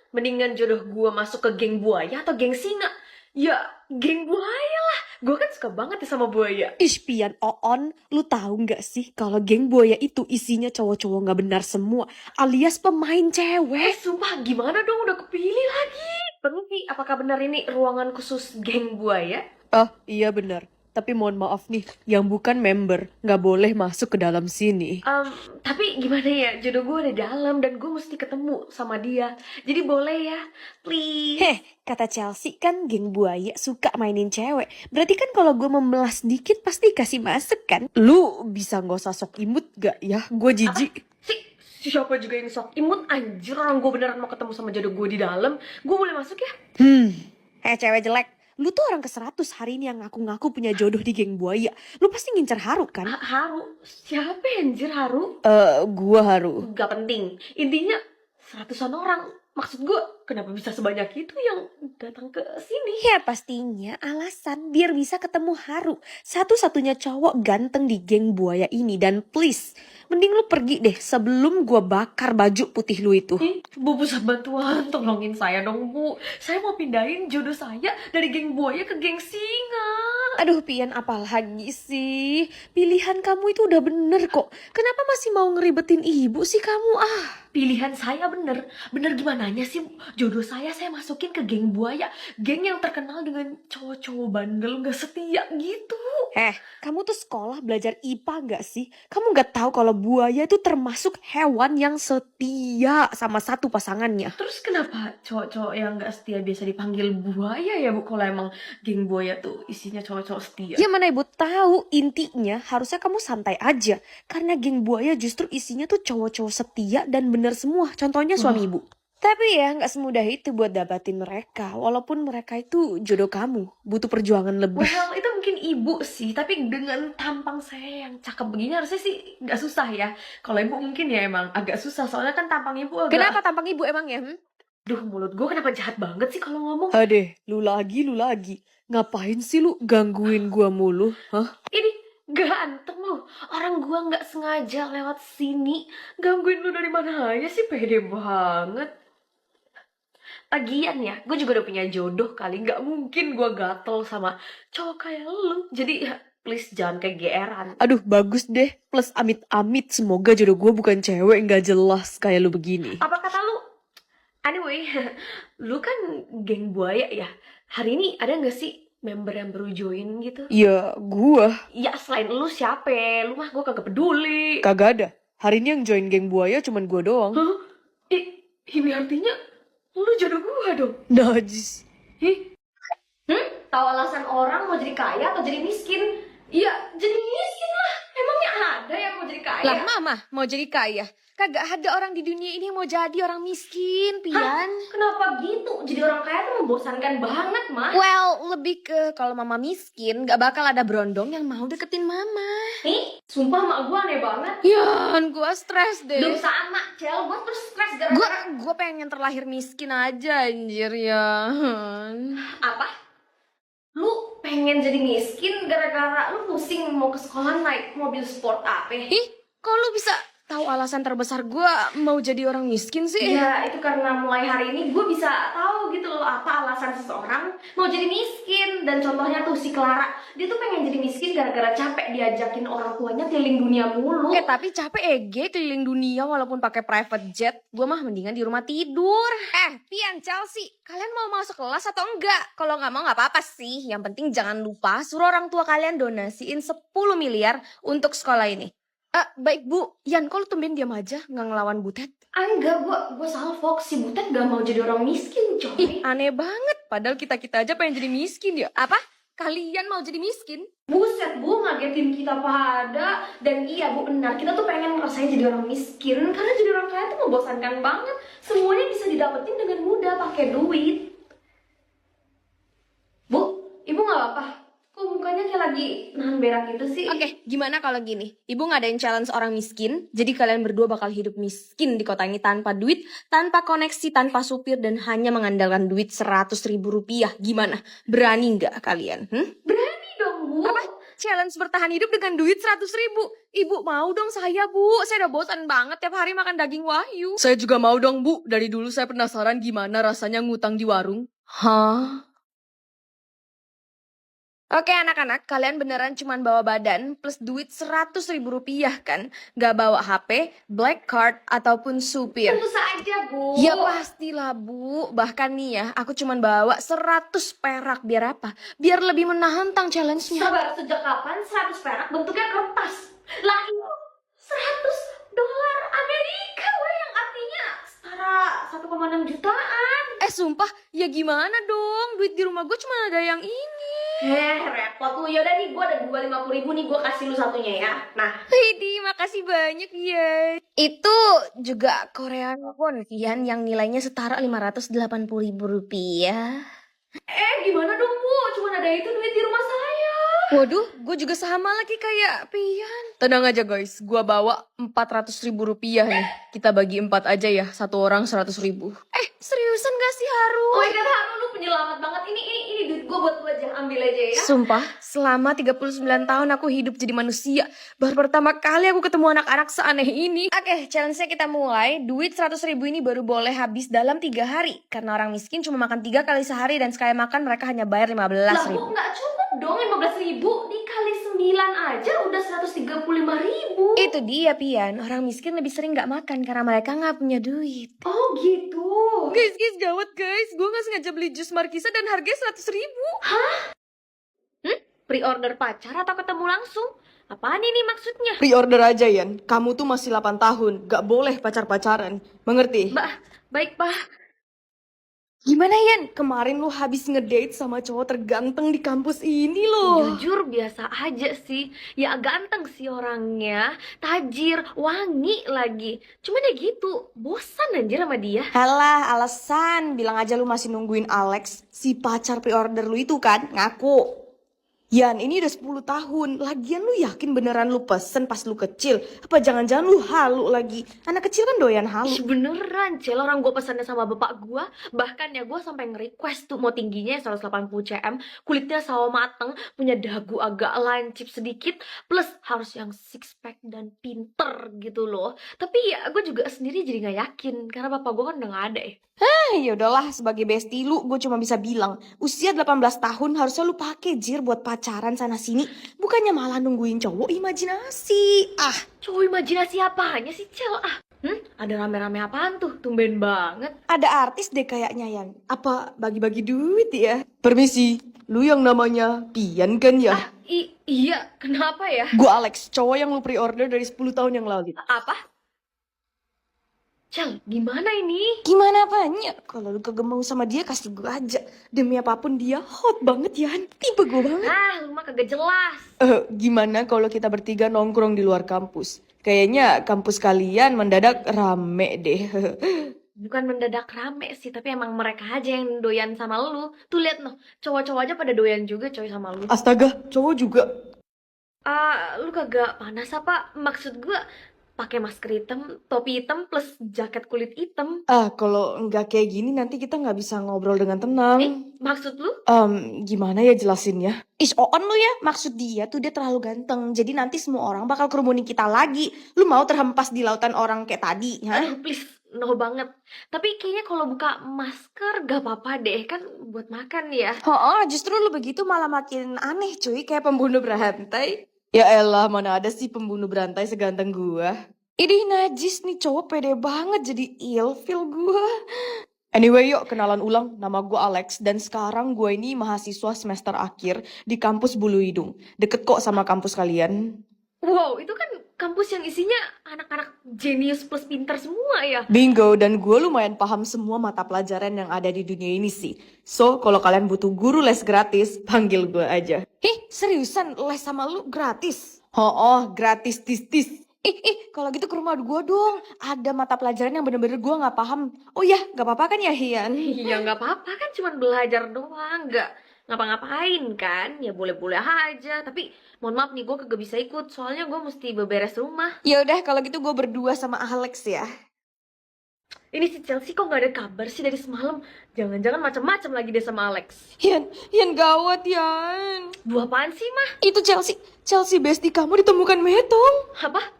Mendingan jodoh gue masuk ke geng buaya atau geng singa? Ya, geng buaya lah. Gue kan suka banget ya sama buaya. Ish, Pian Oon, lu tahu nggak sih kalau geng buaya itu isinya cowok-cowok nggak benar semua, alias pemain cewek. Sumpah gimana dong udah kepilih lagi? Permisi, apakah benar ini ruangan khusus geng buaya? Oh, iya benar. Tapi mohon maaf nih, yang bukan member nggak boleh masuk ke dalam sini. Tapi gimana ya, jodoh gue ada di dalam dan gue mesti ketemu sama dia. Jadi boleh ya, please. Heh, kata Chelsea kan geng buaya suka mainin cewek. Berarti kan kalau gue memelas dikit pasti kasih masuk kan? Lu bisa nggak usah sok imut gak ya? Gue jijik. Siapa juga yang sok imut, anjir, orang gue beneran mau ketemu sama jodoh gue di dalam. Gue boleh masuk ya? Cewek jelek. Lu tuh orang ke-100 hari ini yang ngaku-ngaku punya jodoh di geng buaya. Lu pasti ngincer Haru kan? Haru? Siapa anjir Haru? Gua Haru. Gak penting. Intinya 100-an orang. Maksud gue, kenapa bisa sebanyak itu yang datang ke sini? Ya pastinya alasan biar bisa ketemu Haru. Satu-satunya cowok ganteng di geng buaya ini. Dan please, mending lu pergi deh sebelum gua bakar baju putih lu itu. Bu pusat bantuan, tolongin saya dong Bu. Saya mau pindahin jodoh saya dari geng buaya ke geng singa. Aduh Pian, apalagi sih? Pilihan kamu itu udah bener kok. Kenapa masih mau ngeribetin ibu sih kamu? Pilihan saya bener. Bener gimananya sih? Jodoh saya masukin ke geng buaya. Geng yang terkenal dengan cowok-cowok bandel gak setia gitu. Kamu tuh sekolah belajar IPA gak sih? Kamu gak tahu kalau buaya itu termasuk hewan yang setia sama satu pasangannya. Terus kenapa cowok-cowok yang gak setia biasa dipanggil buaya ya Bu? Kalau emang geng buaya tuh isinya cowok-cowok setia. Ya mana ibu tahu, intinya harusnya kamu santai aja. Karena geng buaya justru isinya tuh cowok-cowok setia dan bener semua. Contohnya suami ibu. Tapi ya gak semudah itu buat dapatin mereka. Walaupun mereka itu jodoh kamu. Butuh perjuangan lebih. Well, itu mungkin ibu sih. Tapi dengan tampang saya yang cakep begini harusnya sih gak susah ya. Kalau ibu mungkin ya emang agak susah. Soalnya kan tampang ibu agak... Kenapa tampang ibu emangnya? Duh, mulut gue kenapa jahat banget sih kalau ngomong? Adeh, lu lagi. Ngapain sih lu gangguin gua mulu? Ini ganteng lu. Orang gua nggak sengaja lewat sini. Gangguin lu dari mana aja sih, pede banget. Lagian ya, gue juga udah punya jodoh kali. Nggak mungkin gue gatel sama cowok kayak lu. Jadi ya, please jangan kegeeran. Aduh, bagus deh. Plus amit-amit semoga jodoh gue bukan cewek nggak jelas kayak lu begini. Apa kata lu? Anyway, lu kan geng buaya ya. Hari ini ada nggak sih member yang baru join gitu? Ya, gua. Ya selain lu siapa? Lu mah gue kagak peduli. Kagak ada. Hari ini yang join geng buaya cuman gua doang. Ini artinya lu jodoh gua dong. Najis. Tahu alasan orang mau jadi kaya atau jadi miskin? Iya, jadi miskin lah. Emangnya ada yang mau jadi kaya? Lah, mama mau jadi kaya. Kagak ada orang di dunia ini yang mau jadi orang miskin, Pian. Kenapa gitu? Jadi orang kaya tuh membosankan banget, Mah. Well, lebih ke kalau mama miskin, gak bakal ada berondong yang mau deketin mama. Sumpah mak gue aneh banget. Yan, gue stres deh. Duh sama, Cel. Gue terus stres gara-gara... Gue pengen terlahir miskin aja, anjir ya. Apa? Lu pengen jadi miskin gara-gara lu pusing mau ke sekolah naik mobil sport apa? Kok lu bisa tahu alasan terbesar gue mau jadi orang miskin sih? Ya itu karena mulai hari ini gue bisa tahu gitu loh apa alasan seseorang mau jadi miskin. Dan contohnya tuh si Clara, dia tuh pengen jadi miskin gara-gara capek diajakin orang tuanya keliling dunia mulu. Tapi capek keliling dunia walaupun pakai private jet. Gue mah mendingan di rumah tidur. Pian, Chelsea, kalian mau masuk kelas atau enggak? Kalau nggak mau nggak apa-apa sih. Yang penting jangan lupa suruh orang tua kalian donasiin 10 miliar untuk sekolah ini. Baik Bu, Yan, kok lu tumben diam aja nggak ngelawan Butet? Enggak, gue salfok. Si Butet gak mau jadi orang miskin, coy. Aneh banget, padahal kita aja pengen jadi miskin ya. Apa? Kalian mau jadi miskin? Buset Bu, ngagetin kita pada. Dan iya Bu, benar, kita tuh pengen ngerasain jadi orang miskin. Karena jadi orang kaya tuh membosankan banget. Semuanya bisa didapetin dengan mudah pakai duit. Bu, ibu gak apa-apa? Kok mukanya kayak lagi nahan berak gitu sih? Oke, gimana kalau gini? Ibu ngadain challenge orang miskin, jadi kalian berdua bakal hidup miskin di kota ini tanpa duit, tanpa koneksi, tanpa supir, dan hanya mengandalkan duit 100.000 rupiah. Gimana? Berani nggak kalian? Berani dong Bu. Apa? challenge bertahan hidup dengan duit 100.000. Ibu mau dong saya, Bu. Saya udah bosan banget tiap hari makan daging wahyu. Saya juga mau dong, Bu. Dari dulu saya penasaran gimana rasanya ngutang di warung. Hah? Oke anak-anak, kalian beneran cuman bawa badan plus duit 100.000 rupiah kan? Gak bawa HP, black card, ataupun supir. Tentu saja, Bu. Ya pastilah Bu, bahkan nih ya, aku cuman bawa 100 perak, biar apa? Biar lebih menantang challenge-nya. Sabar, sejak kapan 100 perak bentuknya kertas? Lah itu 100 dolar Amerika, weh, yang artinya setara 1,6 jutaan. Sumpah, ya gimana dong? Duit di rumah gue cuma ada yang ini. Repot lu. Yaudah nih, gue ada 250.000 nih, gue kasih lu satunya ya. Nah, Widih, makasih banyak ya. Itu juga Korean won, Kian, yang nilainya setara 580.000 rupiah. gimana dong, Bu? Cuman ada itu duit di rumah saya. Waduh, gue juga sama lagi kayak Pian. Tenang aja guys, gua bawa 400.000 rupiah nih. Kita bagi 4 aja ya, satu orang 100.000. Seriusan gak sih Haru? Oh my god, Haru, lu penyelamat banget. Ini duit gue buat lu aja, ambil aja ya. Sumpah, selama 39 tahun aku hidup jadi manusia, baru pertama kali aku ketemu anak-anak seaneh ini. Oke, challenge-nya kita mulai. Duit 100.000 ini baru boleh habis dalam 3 hari. Karena orang miskin cuma makan 3 kali sehari dan sekali makan mereka hanya bayar Lah, 15.000. Bu, nggak cukup dong 15.000. Dikali 9 aja udah 135.000. Itu dia Pian, orang miskin lebih sering gak makan karena mereka gak punya duit. Oh gitu. Guys, gawat guys. Gua gak sengaja beli jus Markisa dan harganya 100.000. Pre-order pacar atau ketemu langsung? Apaan ini maksudnya? Pre-order aja, Yan. Kamu tuh masih 8 tahun. Gak boleh pacar-pacaran. Mengerti? Baik, Pak. Gimana, Yan? Kemarin lu habis ngedate sama cowok terganteng di kampus ini loh. Jujur biasa aja sih. Ya ganteng sih orangnya, tajir, wangi lagi. Cuman ya gitu, bosan anjir sama dia. Halah, alasan. Bilang aja lu masih nungguin Alex, si pacar pre-order lu itu kan, ngaku. Yan, ini udah 10 tahun. Lagian lu yakin beneran lu pesen pas lu kecil? Apa jangan-jangan lu halu lagi? Anak kecil kan doyan halu. Ih, beneran, Cel, orang gue pesannya sama bapak gue. Bahkan ya gue sampai nge-request tuh mau tingginya 180 cm, kulitnya sawo mateng, punya dagu agak lancip sedikit, plus harus yang six pack dan pinter gitu loh. Tapi ya gue juga sendiri jadi gak yakin, karena bapak gue kan udah gak ada ya. Ya udahlah, sebagai bestie lu, gue cuma bisa bilang, usia 18 tahun harusnya lu pakai jir buat pacaran sana sini, bukannya malah nungguin cowok imajinasi. Cowok imajinasi apanya sih, Cel? Ada rame-rame apaan tuh? Tumben banget. Ada artis deh kayaknya, Yan. Apa bagi-bagi duit ya? Permisi, lu yang namanya Pian kan ya? Iya, kenapa ya? Gue Alex, cowok yang lu pre-order dari 10 tahun yang lalu. Apa? Cel, gimana ini? Gimana apanya? Kalau lu kagak mau sama dia, kasih gue aja. Demi apapun dia hot banget, Yan. Tipe gue banget. Lu mah kagak jelas. Gimana kalau kita bertiga nongkrong di luar kampus? Kayaknya kampus kalian mendadak rame deh. Bukan mendadak rame sih, tapi emang mereka aja yang doyan sama lu. Tuh lihat noh, cowok-cowok aja pada doyan juga coy sama lu. Astaga, cowok juga. Lu kagak panas apa? Maksud gua pakai masker hitam, topi hitam plus jaket kulit hitam. Kalau nggak kayak gini nanti kita nggak bisa ngobrol dengan tenang. Maksud lu? Gimana ya jelasinnya? On lu ya, maksud dia tuh dia terlalu ganteng. Jadi nanti semua orang bakal kerumunin kita lagi. Lu mau terhempas di lautan orang kayak tadi? Aduh please, no banget. Tapi kayaknya kalau buka masker gak apa-apa deh, kan buat makan ya. Justru lu begitu malah makin aneh cuy, kayak pembunuh berantai. Ya elah, mana ada sih pembunuh berantai seganteng gua. Ini najis nih, cowok pede banget jadi ilfil gua. Anyway yuk kenalan ulang, nama gua Alex dan sekarang gua ini mahasiswa semester akhir di kampus Bulu Hidung. Deket kok sama kampus kalian. Wow, itu kan kampus yang isinya anak-anak jenius plus pintar semua ya. Bingo, dan gue lumayan paham semua mata pelajaran yang ada di dunia ini sih. So, kalau kalian butuh guru les gratis, panggil gue aja. Seriusan les sama lu gratis? Gratis tis-tis. Kalau gitu ke rumah gue dong. Ada mata pelajaran yang bener-bener gue gak paham. Oh ya, gak apa-apa kan ya Hian? Iya gak apa-apa kan, cuman belajar doang, gak ngapa-ngapain kan. Ya boleh-boleh aja, tapi mohon maaf nih gue kagak bisa ikut, soalnya gue mesti beberes rumah. Ya udah kalau gitu gue berdua sama Alex ya. Ini si Chelsea kok gak ada kabar sih dari semalam? Jangan-jangan macam-macam lagi deh sama Alex. Yan gawat Yan. Dua apaan sih, Mah? Itu Chelsea bestie kamu ditemukan metong. Apa?